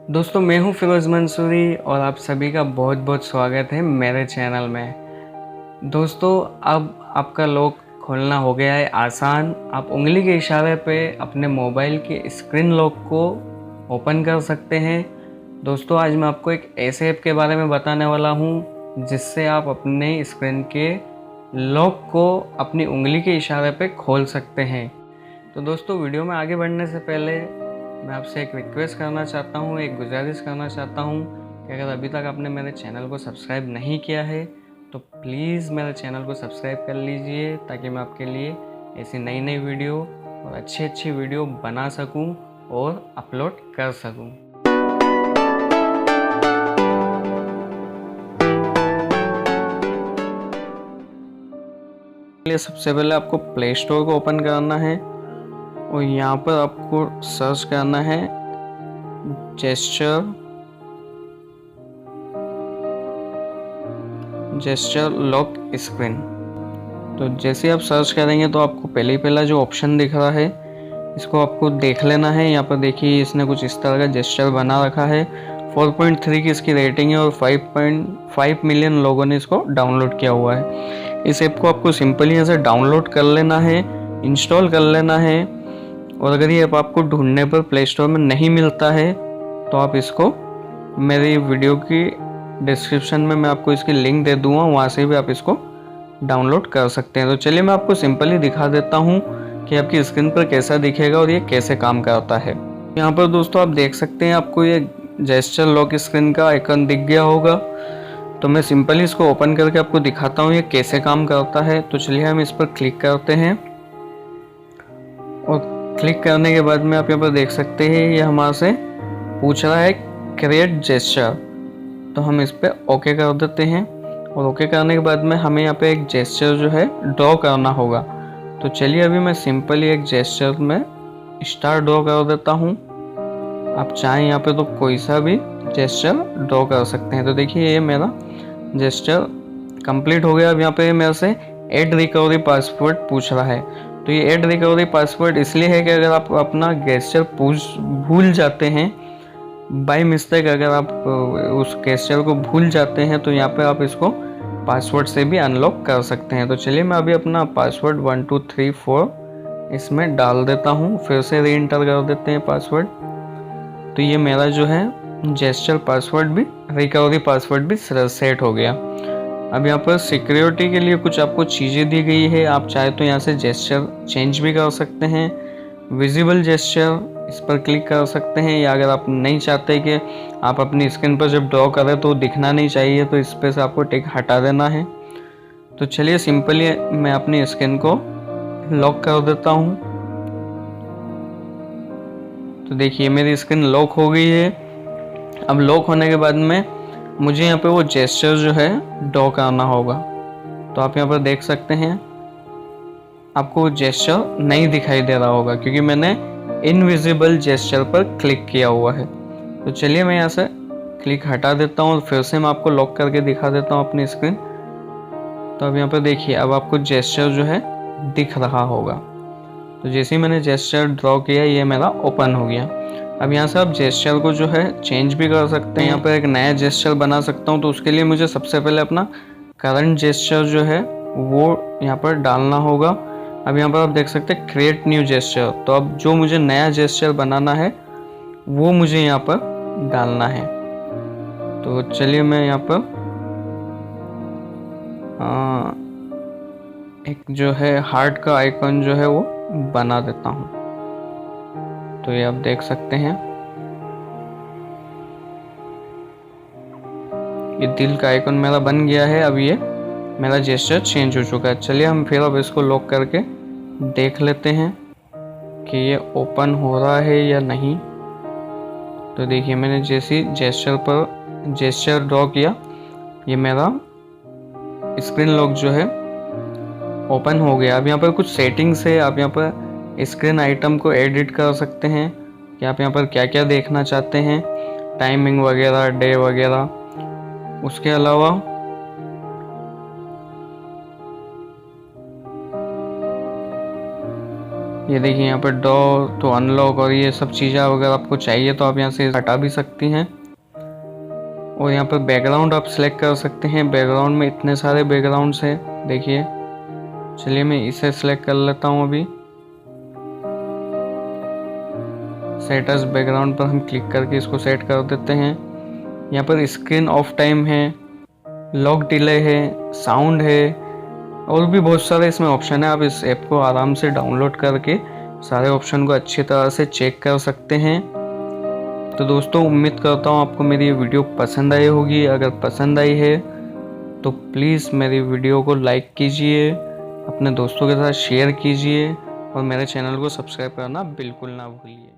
दोस्तों मैं हूं फिरोज़ मंसूरी और आप सभी का बहुत बहुत स्वागत है मेरे चैनल में। दोस्तों अब आपका लॉक खोलना हो गया है आसान। आप उंगली के इशारे पे अपने मोबाइल के स्क्रीन लॉक को ओपन कर सकते हैं। दोस्तों आज मैं आपको एक ऐसे ऐप के बारे में बताने वाला हूं जिससे आप अपने स्क्रीन के लॉक को अपनी उंगली के इशारे पे खोल सकते हैं। तो दोस्तों वीडियो में आगे बढ़ने से पहले मैं आपसे एक रिक्वेस्ट करना चाहता हूँ, एक गुजारिश करना चाहता हूँ कि अगर अभी तक आपने मेरे चैनल को सब्सक्राइब नहीं किया है तो प्लीज़ मेरे चैनल को सब्सक्राइब कर लीजिए ताकि मैं आपके लिए ऐसी नई नई वीडियो और अच्छी अच्छी वीडियो बना सकूँ और अपलोड कर सकूँ। सबसे पहले आपको प्ले स्टोर को ओपन करना है और यहाँ पर आपको सर्च करना है जेस्चर लॉक स्क्रीन। तो जैसे आप सर्च करेंगे तो आपको पहला जो ऑप्शन दिख रहा है इसको आपको देख लेना है। यहाँ पर देखिए इसने कुछ इस तरह का जेस्चर बना रखा है। 4.3 की इसकी रेटिंग है और 5.5 मिलियन लोगों ने इसको डाउनलोड किया हुआ है। इस ऐप को आपको सिंपली यहाँ से डाउनलोड कर लेना है, इंस्टॉल कर लेना है। और अगर ये ऐप आपको ढूंढने पर प्ले स्टोर में नहीं मिलता है तो आप इसको मेरी वीडियो की डिस्क्रिप्शन में मैं आपको इसकी लिंक दे दूंगा, वहाँ से भी आप इसको डाउनलोड कर सकते हैं। तो चलिए मैं आपको सिंपली दिखा देता हूँ कि आपकी स्क्रीन पर कैसा दिखेगा और ये कैसे काम करता है। यहाँ पर दोस्तों आप देख सकते हैं आपको ये जेस्चर लॉक स्क्रीन का आइकन दिख गया होगा। तो मैं सिंपली इसको ओपन करके आपको दिखाता हूँ ये कैसे काम करता है। तो चलिए हम इस पर क्लिक करते हैं और क्लिक करने के बाद में आप यहाँ पर देख सकते हैं ये हमारे से पूछ रहा है क्रिएट जेस्चर। तो हम इस पर ओके कर देते हैं और ओके करने के बाद में हमें यहाँ पे एक जेस्चर जो है ड्रॉ करना होगा। तो चलिए अभी मैं सिंपली एक जेस्चर में स्टार ड्रॉ कर देता हूँ। आप चाहें यहाँ पे तो कोई सा भी जेस्चर ड्रॉ कर सकते हैं। तो देखिए ये मेरा जेस्चर कंप्लीट हो गया। अब यहाँ पे मेरे से ऐड रिकवरी पासवर्ड पूछ रहा है। तो ये ऐड रिकवरी पासवर्ड इसलिए है कि अगर आप अपना जेस्चर भूल जाते हैं, बाय मिस्टेक अगर आप उस गेस्चर को भूल जाते हैं तो यहाँ पे आप इसको पासवर्ड से भी अनलॉक कर सकते हैं। तो चलिए मैं अभी अपना पासवर्ड 1234 इसमें डाल देता हूँ, फिर से री एंटर कर देते हैं पासवर्ड। तो ये मेरा जो है जेस्चर पासवर्ड भी, रिकवरी पासवर्ड भी सेट हो गया। अब यहाँ पर सिक्योरिटी के लिए कुछ आपको चीज़ें दी गई है। आप चाहे तो यहाँ से जेस्चर चेंज भी कर सकते हैं, विजिबल जेस्चर इस पर क्लिक कर सकते हैं, या अगर आप नहीं चाहते कि आप अपनी स्क्रीन पर जब ड्रॉ करें तो दिखना नहीं चाहिए तो इस पर से आपको टिक हटा देना है। तो चलिए सिंपली मैं अपनी स्क्रीन को लॉक कर देता हूँ। तो देखिए मेरी स्क्रीन लॉक हो गई है। अब लॉक होने के बाद में मुझे यहाँ पे वो जेस्चर जो है ड्रॉ करना होगा। तो आप यहाँ पर देख सकते हैं आपको वो जेस्चर नहीं दिखाई दे रहा होगा क्योंकि मैंने इनविजिबल जेस्चर पर क्लिक किया हुआ है। तो चलिए मैं यहाँ से क्लिक हटा देता हूँ और फिर से मैं आपको लॉक करके दिखा देता हूँ अपनी स्क्रीन। तो अब यहाँ पर देखिए अब आपको जेस्चर जो है दिख रहा होगा। तो जैसे ही मैंने जेस्चर ड्रॉ किया ये मेरा ओपन हो गया। अब यहाँ से आप जेस्चर को जो है चेंज भी कर सकते हैं। यहाँ पर एक नया जेस्चर बना सकता हूँ। तो उसके लिए मुझे सबसे पहले अपना करंट जेस्चर जो है वो यहाँ पर डालना होगा। अब यहाँ पर आप देख सकते हैं क्रिएट न्यू जेस्चर। तो अब जो मुझे नया जेस्चर बनाना है वो मुझे यहाँ पर डालना है। तो चलिए मैं यहाँ पर एक जो है हार्ट का आइकन जो है वो बना देता हूँ। तो ये आप देख सकते हैं ये दिल का आइकन मेरा बन गया है। अब ये मेरा जेस्चर चेंज हो चुका है। चलिए हम फिर अब इसको लॉक करके देख लेते हैं कि ये ओपन हो रहा है या नहीं। तो देखिए मैंने जैसे जेस्चर पर जेस्चर ड्रॉ किया ये मेरा स्क्रीन लॉक जो है ओपन हो गया। अब यहाँ पर कुछ सेटिंग्स है। आप यहाँ पर स्क्रीन आइटम को एडिट कर सकते हैं कि आप यहाँ पर क्या क्या देखना चाहते हैं, टाइमिंग वगैरह, डे वगैरह। उसके अलावा ये देखिए यहाँ पर डोर तो अनलॉक और ये सब चीज़ें अगर आपको चाहिए तो आप यहाँ से हटा भी सकती हैं। और यहाँ पर बैकग्राउंड आप सिलेक्ट कर सकते हैं। बैकग्राउंड में इतने सारे बैकग्राउंड्स हैं, देखिए। चलिए मैं इसे सिलेक्ट कर लेता हूँ अभी। सेट एज बैकग्राउंड पर हम क्लिक करके इसको सेट कर देते हैं। यहाँ पर स्क्रीन ऑफ टाइम है, लॉक डिले है, साउंड है और भी बहुत सारे इसमें ऑप्शन है। आप इस ऐप को आराम से डाउनलोड करके सारे ऑप्शन को अच्छी तरह से चेक कर सकते हैं। तो दोस्तों उम्मीद करता हूँ आपको मेरी ये वीडियो पसंद आई होगी। अगर पसंद आई है तो प्लीज़ मेरी वीडियो को लाइक कीजिए, अपने दोस्तों के साथ शेयर कीजिए और मेरे चैनल को सब्सक्राइब करना बिल्कुल ना भूलिए।